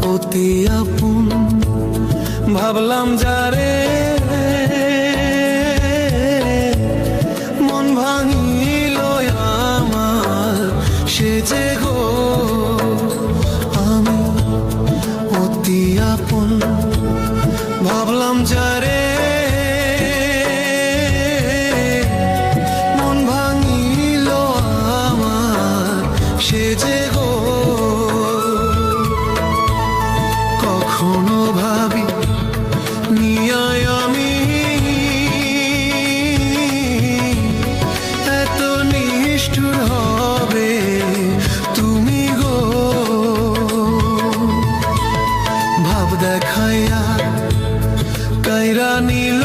অতি আপন ভাবলাম যারে, মন ভাঙিল আমার সে যে গো। আমি অতি আপন ভাবলাম যারে, মন ভাঙিল আমার সে যে গো। কখনো ভাবি নিয়ায় আমি এত নিষ্ঠুর হবে তুমি গো। ভাব দেখাইয়া কাইরা নিল